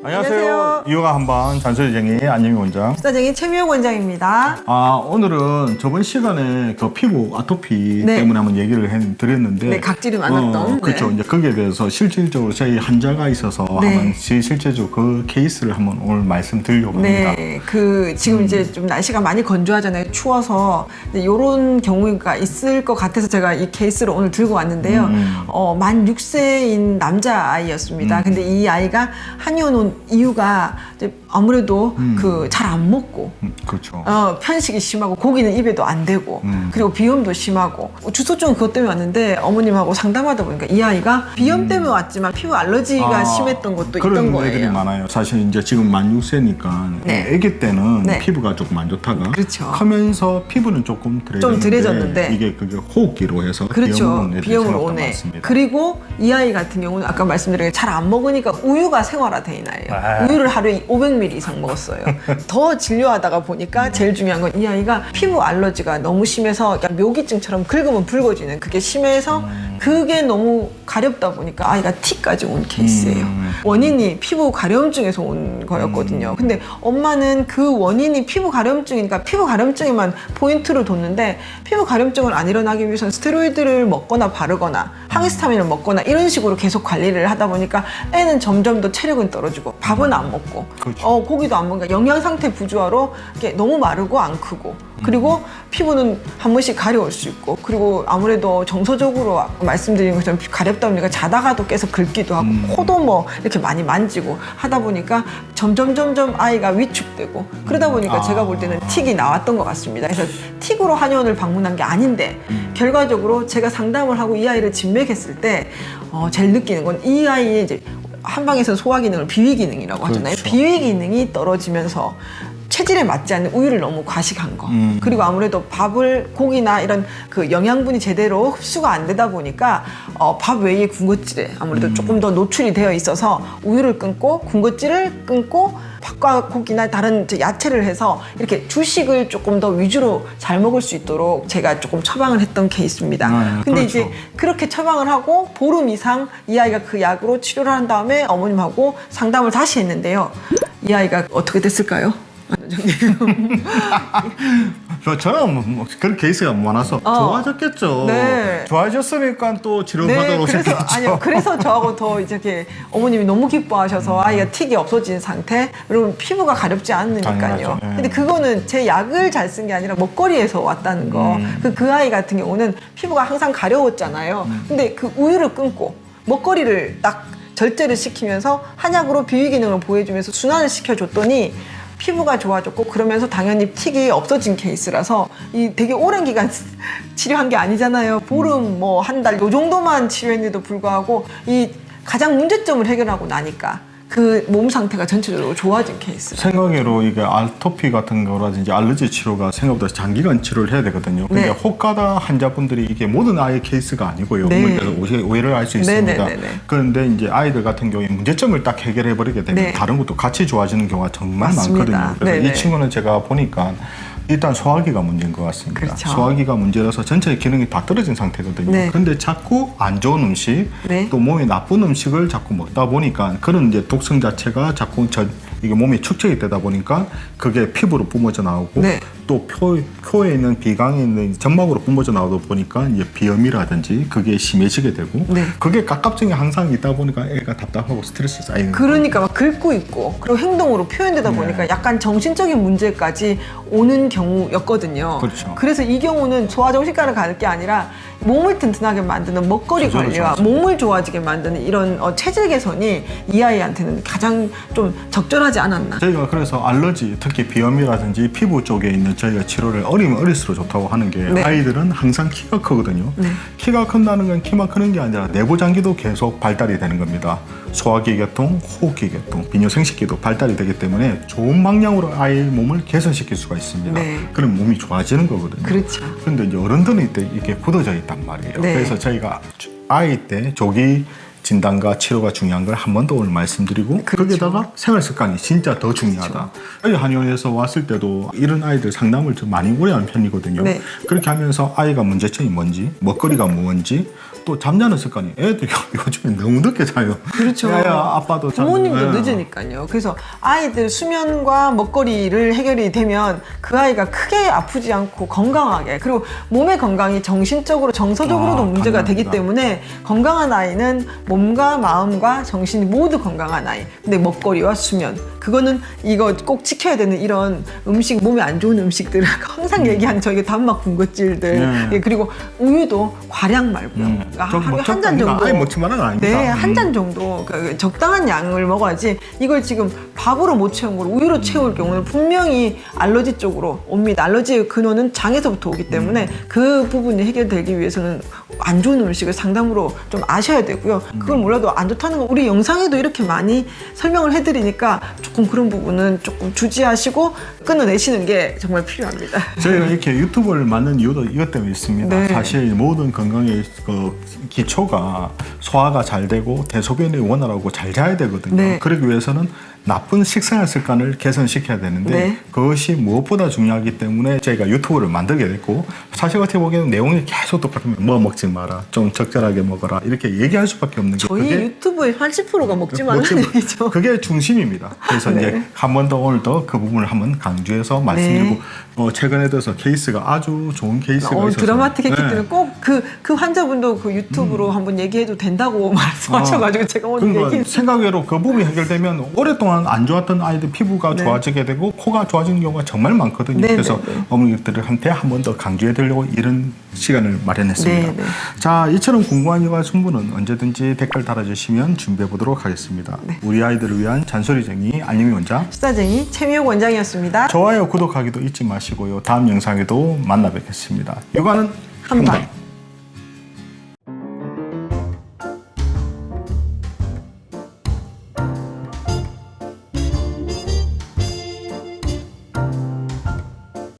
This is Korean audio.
안녕하세요. 이유가 한방 잔소리쟁이 안영희 원장. 수다쟁이 최미옥 원장입니다. 오늘은 저번 시간에 그 피부 아토피 네. 때문에 한번 얘기를 드렸는데. 네, 각질이 많았던. 그렇죠. 네. 이제 거기에 대해서 실질적으로 저희 환자가 있어서 네. 한번 실제적으로 그 케이스를 한번 오늘 말씀드리려고 합니다. 네, 지금 이제 좀 날씨가 많이 건조하잖아요. 추워서. 이런 경우가 있을 것 같아서 제가 이 케이스를 오늘 들고 왔는데요. 만 6세인 남자아이였습니다. 근데 이 아이가 한의원 온 이유가 이제 아무래도 잘 안 먹고. 그렇죠. 편식이 심하고 고기는 입에도 안 대고 그리고 비염도 심하고 주소증은 그것 때문에 왔는데 어머님하고 상담하다 보니까 이 아이가 비염 때문에 왔지만 피부 알러지가 심했던 것도 있던 그런 거예요. 애들이 많아요. 사실 이제 지금 만 6세니까 네. 아기 때는 네. 피부가 조금 안 좋다가 그렇죠. 크면서 피부는 조금 덜해졌는데 이게 그게 호흡기로 해서 그렇죠. 비염으로 비염으로 오네. 그리고 이 아이 같은 경우는 아까 말씀드린 잘 안 먹으니까 우유가 생활화된 아이예요. 우유를 하루에 500ml 이상 먹었어요. 더 진료하다가 보니까 제일 중요한 건 이 아이가 피부 알러지가 너무 심해서 약간 묘기증처럼 긁으면 붉어지는 그게 심해서 그게 너무 가렵다 보니까 아이가 T까지 온 케이스예요. 원인이 피부 가려움증에서 온 거였거든요. 근데 엄마는 그 원인이 피부 가려움증이니까 피부 가려움증에만 포인트를 뒀는데 피부 가려움증을 안 일어나기 위해서는 스테로이드를 먹거나 바르거나 항히스타민을 먹거나 이런 식으로 계속 관리를 하다 보니까 애는 점점 더 체력은 떨어지고 밥은 안 먹고 그렇죠. 고기도 안 먹으니까 영양 상태 부조화로 이렇게 너무 마르고 안 크고 그리고 피부는 한 번씩 가려울 수 있고 그리고 아무래도 정서적으로 말씀드린 것처럼 가렵다 보니까 자다가도 계속 긁기도 하고 코도 뭐 이렇게 많이 만지고 하다 보니까 점점 아이가 위축되고 그러다 보니까 제가 볼 때는 틱이 나왔던 것 같습니다. 그래서 틱으로 한의원을 방문한 게 아닌데 결과적으로 제가 상담을 하고 이 아이를 진맥했을 때 제일 느끼는 건 이 아이의 이제 한방에서 소화 기능을 비위 기능이라고 하잖아요. 그렇죠. 비위 기능이 떨어지면서 체질에 맞지 않는 우유를 너무 과식한 거 그리고 아무래도 밥을 고기나 이런 그 영양분이 제대로 흡수가 안 되다 보니까 밥 외에 군것질에 아무래도 조금 더 노출이 되어 있어서 우유를 끊고 군것질을 끊고 밥과 고기나 다른 야채를 해서 이렇게 주식을 조금 더 위주로 잘 먹을 수 있도록 제가 조금 처방을 했던 케이스입니다. 근데 그렇죠. 이제 그렇게 처방을 하고 보름 이상 이 아이가 그 약으로 치료를 한 다음에 어머님하고 상담을 다시 했는데요. 이 아이가 어떻게 됐을까요? 저는 뭐 그런 케이스가 많아서 좋아졌겠죠. 네. 좋아졌으니까 또 치료받으러 오셨겠죠. 그래서 저하고 더 이렇게 어머님이 너무 기뻐하셔서 아이가 틱이 없어진 상태, 그리고 피부가 가렵지 않으니까요. 당연하죠. 네. 근데 그거는 제 약을 잘 쓴 게 아니라 먹거리에서 왔다는 거. 그 아이 같은 경우는 피부가 항상 가려웠잖아요. 근데 그 우유를 끊고 먹거리를 딱 절제를 시키면서 한약으로 비위 기능을 보여주면서 순환을 시켜줬더니 피부가 좋아졌고 그러면서 당연히 틱이 없어진 케이스라서 이 되게 오랜 기간 치료한 게 아니잖아요. 보름 뭐 한 달 요 정도만 치료했는데도 불구하고 이 가장 문제점을 해결하고 나니까 그 몸 상태가 전체적으로 좋아진 케이스. 생각외로 이게 아토피 같은 거라든지 알러지 치료가 생각보다 장기간 치료를 해야 되거든요. 근데 네. 혹가다 환자분들이 이게 모든 아이 케이스가 아니고요. 네. 오해를 할 수 있습니다. 네네네네. 그런데 이제 아이들 같은 경우에 문제점을 딱 해결해 버리게 되면 네. 다른 것도 같이 좋아지는 경우가 정말 맞습니다. 많거든요. 그래서 네네. 이 친구는 제가 보니까 일단 소화기가 문제인 것 같습니다. 그렇죠. 소화기가 문제라서 전체 기능이 다 떨어진 상태거든요. 네. 근데 자꾸 안 좋은 음식, 네. 또 몸에 나쁜 음식을 자꾸 먹다 보니까 그런 이제 독성 자체가 자꾸 이게 몸에 축적이 되다 보니까 그게 피부로 뿜어져 나오고 네. 또 표에 있는 비강에 있는 점막으로 뿜어져 나오다 보니까 이제 비염이라든지 그게 심해지게 되고 네. 그게 갑갑증이 항상 있다 보니까 애가 답답하고 스트레스 쌓이는 그러니까 막 긁고 있고 그리고 행동으로 표현되다 보니까 약간 정신적인 문제까지 오는 경우였거든요. 그렇죠. 그래서 이 경우는 소아정신과를 갈 게 아니라 몸을 튼튼하게 만드는 먹거리 그죠, 관리와 그죠. 몸을 좋아지게 만드는 이런 체질 개선이 이 아이한테는 가장 좀 적절하지 않았나. 저희가 그래서 알러지, 특히 비염이라든지 피부 쪽에 있는 저희가 치료를 어리면 어릴수록 좋다고 하는 게 네. 아이들은 항상 키가 크거든요. 네. 키가 큰다는 건 키만 크는 게 아니라 내부 장기도 계속 발달이 되는 겁니다. 소화기 계통, 호흡기 계통, 비뇨생식기도 발달이 되기 때문에 좋은 방향으로 아이의 몸을 개선시킬 수가 있습니다. 네. 그럼 몸이 좋아지는 거거든요. 그렇죠. 그런데 이제 어른들은 이때 이게 굳어져 있단 말이에요. 네. 그래서 저희가 아이 때 조기 진단과 치료가 중요한 걸 한 번 더 오늘 말씀드리고 그렇죠. 거기에다가 생활 습관이 진짜 더 중요하다. 저희 한의원에서 왔을 때도 이런 아이들 상담을 좀 많이 오래 하는 편이거든요. 네. 그렇게 하면서 아이가 문제점이 뭔지, 먹거리가 뭔지, 또 잠자는 습관이 애들이 요즘에 너무 늦게 자요. 그렇죠. 야야 아빠도 부모님도 네. 늦으니까요. 그래서 아이들 수면과 먹거리를 해결이 되면 그 아이가 크게 아프지 않고 건강하게, 그리고 몸의 건강이 정신적으로 정서적으로도 문제가 되기 당연합니다. 때문에 건강한 아이는 몸과 마음과 정신이 모두 건강한 아이. 근데 먹거리와 수면, 그거는 이거 꼭 지켜야 되는 이런 음식, 몸에 안 좋은 음식들을 항상 얘기한 저희 단맛 군것질들, 네. 예, 그리고 우유도 과량 말고요. 하루에 한 잔 정도. 아예 먹지 말은 아닙니다. 네, 한 잔 정도 그 적당한 양을 먹어야지. 이걸 지금 밥으로 못 채운 걸 우유로 채울 경우는 분명히 알러지 쪽으로 옵니다. 알러지의 근원은 장에서부터 오기 때문에 그 부분이 해결되기 위해서는 안 좋은 음식을 상담으로 좀 아셔야 되고요. 그걸 몰라도 안 좋다는 건 우리 영상에도 이렇게 많이 설명을 해드리니까 조금 그런 부분은 조금 주지하시고 끊어내시는 게 정말 필요합니다. 저희가 이렇게 유튜브를 만든 이유도 이것 때문에 있습니다. 네. 사실 모든 건강의 그 기초가 소화가 잘 되고 대소변이 원활하고 잘 자야 되거든요. 네. 그러기 위해서는 나쁜 식생활 습관을 개선시켜야 되는데 네. 그것이 무엇보다 중요하기 때문에 저희가 유튜브를 만들게 됐고, 사실 어떻게 보기에는 내용이 계속 똑같으면 뭐 먹지 마라, 좀 적절하게 먹어라 이렇게 얘기할 수밖에 없는 게 저희 그게 유튜브의 80%가 먹지 말라는 얘기죠. 그게 중심입니다. 그래서 네. 이제 한 번 더 오늘 더 그 부분을 한번 강조해서 말씀드리고, 최근에 들어서 케이스가 아주 좋은 케이스가 있어서 드라마틱했기 네. 때문에 꼭 그 환자분도 그 유튜브로 한번 얘기해도 된다고 말씀하셔가지고 제가 오늘 그러니까 얘기 생각외로 그 부분이 해결되면 오랫동안 안 좋았던 아이들 피부가 네. 좋아지게 되고 코가 좋아지는 경우가 정말 많거든요. 네, 그래서 네, 네. 어머니들한테 한 번 더 강조해 드리려고 이런 시간을 마련했습니다. 네, 네. 자, 이처럼 궁금한 이유가 충분은 언제든지 댓글 달아주시면 준비해 보도록 하겠습니다. 네. 우리 아이들을 위한 잔소리쟁이 안림이 원장, 수다쟁이 최미옥 원장이었습니다. 좋아요 구독하기도 잊지 마시고요. 다음 영상에도 만나 뵙겠습니다. 육아는 한 방.